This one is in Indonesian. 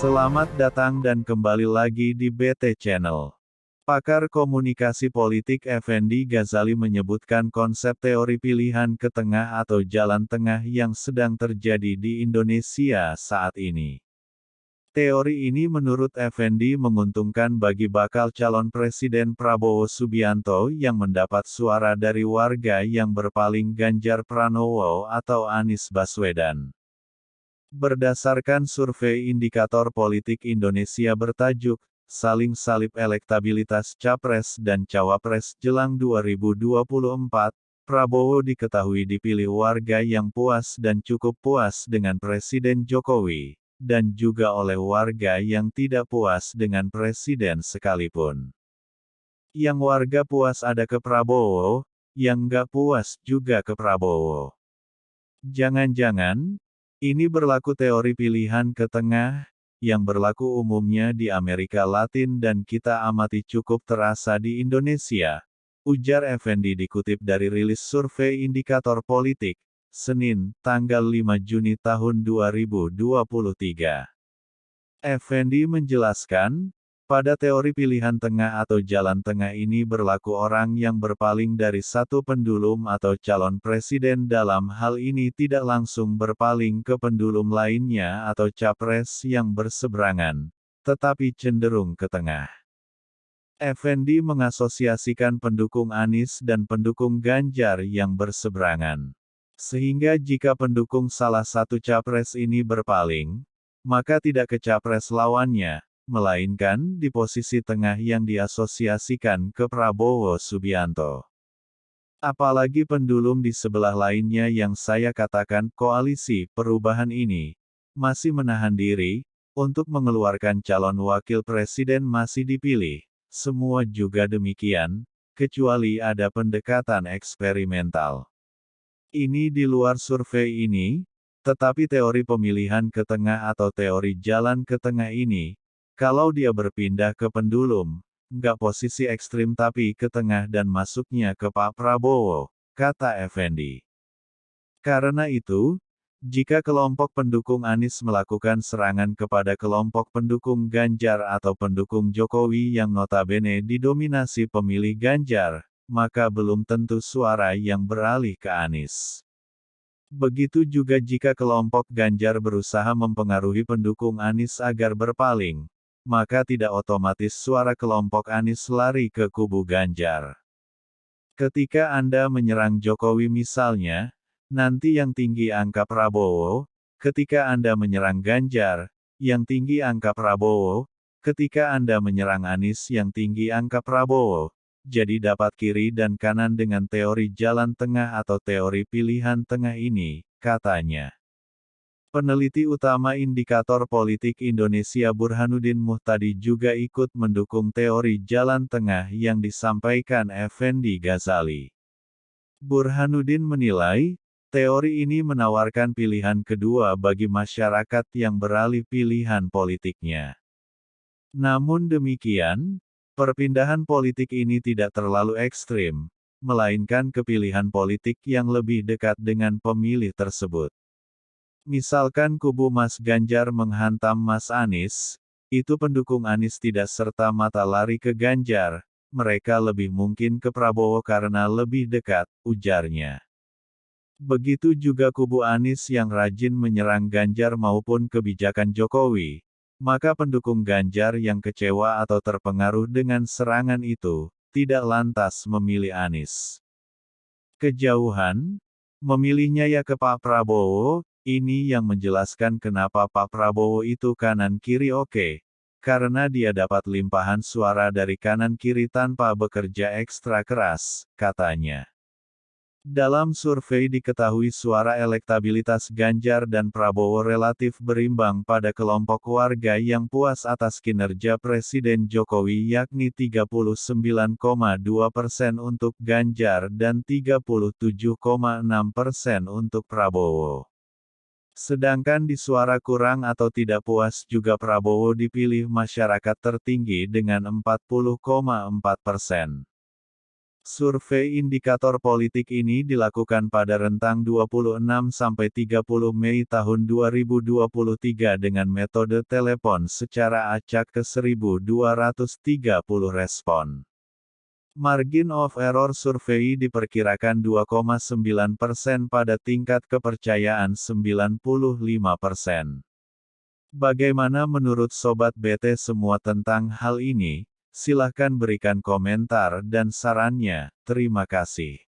Selamat datang dan kembali lagi di BT Channel. Pakar komunikasi politik Effendi Ghazali menyebutkan konsep teori pilihan ke tengah atau jalan tengah yang sedang terjadi di Indonesia saat ini. Teori ini menurut Effendi menguntungkan bagi bakal calon Presiden Prabowo Subianto yang mendapat suara dari warga yang berpaling Ganjar Pranowo atau Anies Baswedan. Berdasarkan survei indikator politik Indonesia bertajuk, Saling Salib Elektabilitas Capres dan Cawapres Jelang 2024, Prabowo diketahui dipilih warga yang puas dan cukup puas dengan Presiden Jokowi, dan juga oleh warga yang tidak puas dengan Presiden sekalipun. Yang warga puas ada ke Prabowo, yang nggak puas juga ke Prabowo. Jangan-jangan, ini berlaku teori pilihan ke tengah, yang berlaku umumnya di Amerika Latin dan kita amati cukup terasa di Indonesia, ujar Effendi dikutip dari rilis survei indikator politik, Senin, tanggal 5 Juni tahun 2023. Effendi menjelaskan, pada teori pilihan tengah atau jalan tengah ini berlaku orang yang berpaling dari satu pendulum atau calon presiden dalam hal ini tidak langsung berpaling ke pendulum lainnya atau capres yang berseberangan, tetapi cenderung ke tengah. Effendi mengasosiasikan pendukung Anies dan pendukung Ganjar yang berseberangan. Sehingga jika pendukung salah satu capres ini berpaling, maka tidak ke capres lawannya, melainkan di posisi tengah yang diasosiasikan ke Prabowo Subianto. Apalagi pendulum di sebelah lainnya yang saya katakan koalisi perubahan ini, masih menahan diri, untuk mengeluarkan calon wakil presiden masih dipilih, semua juga demikian, kecuali ada pendekatan eksperimental. Ini di luar survei ini, tetapi teori pemilihan ke tengah atau teori jalan ke tengah ini, kalau dia berpindah ke pendulum, nggak posisi ekstrim tapi ke tengah dan masuknya ke Pak Prabowo, kata Effendi. Karena itu, jika kelompok pendukung Anies melakukan serangan kepada kelompok pendukung Ganjar atau pendukung Jokowi yang notabene didominasi pemilih Ganjar, maka belum tentu suara yang beralih ke Anies. Begitu juga jika kelompok Ganjar berusaha mempengaruhi pendukung Anies agar berpaling, maka tidak otomatis suara kelompok Anies lari ke kubu Ganjar. Ketika Anda menyerang Jokowi misalnya, nanti yang tinggi angka Prabowo, ketika Anda menyerang Ganjar, yang tinggi angka Prabowo, ketika Anda menyerang Anies yang tinggi angka Prabowo, jadi dapat kiri dan kanan dengan teori jalan tengah atau teori pilihan tengah ini, katanya. Peneliti utama indikator politik Indonesia Burhanuddin Muhtadi juga ikut mendukung teori jalan tengah yang disampaikan Effendi Ghazali. Burhanuddin menilai, teori ini menawarkan pilihan kedua bagi masyarakat yang beralih pilihan politiknya. Namun demikian, perpindahan politik ini tidak terlalu ekstrim, melainkan kepilihan politik yang lebih dekat dengan pemilih tersebut. Misalkan kubu Mas Ganjar menghantam Mas Anies, itu pendukung Anies tidak serta-merta lari ke Ganjar, mereka lebih mungkin ke Prabowo karena lebih dekat, ujarnya. Begitu juga kubu Anies yang rajin menyerang Ganjar maupun kebijakan Jokowi, maka pendukung Ganjar yang kecewa atau terpengaruh dengan serangan itu, tidak lantas memilih Anies. Kejauhan, memilihnya ya ke Pak Prabowo. Ini yang menjelaskan kenapa Pak Prabowo itu kanan-kiri oke, karena dia dapat limpahan suara dari kanan-kiri tanpa bekerja ekstra keras, katanya. Dalam survei diketahui suara elektabilitas Ganjar dan Prabowo relatif berimbang pada kelompok warga yang puas atas kinerja Presiden Jokowi yakni 39,2% untuk Ganjar dan 37,6% untuk Prabowo. Sedangkan di suara kurang atau tidak puas juga Prabowo dipilih masyarakat tertinggi dengan 40,4%. Survei indikator politik ini dilakukan pada rentang 26–30 Mei tahun 2023 dengan metode telepon secara acak ke 1.230 respon. Margin of error survei diperkirakan 2,9% pada tingkat kepercayaan 95%. Bagaimana menurut Sobat BT semua tentang hal ini? Silahkan berikan komentar dan sarannya. Terima kasih.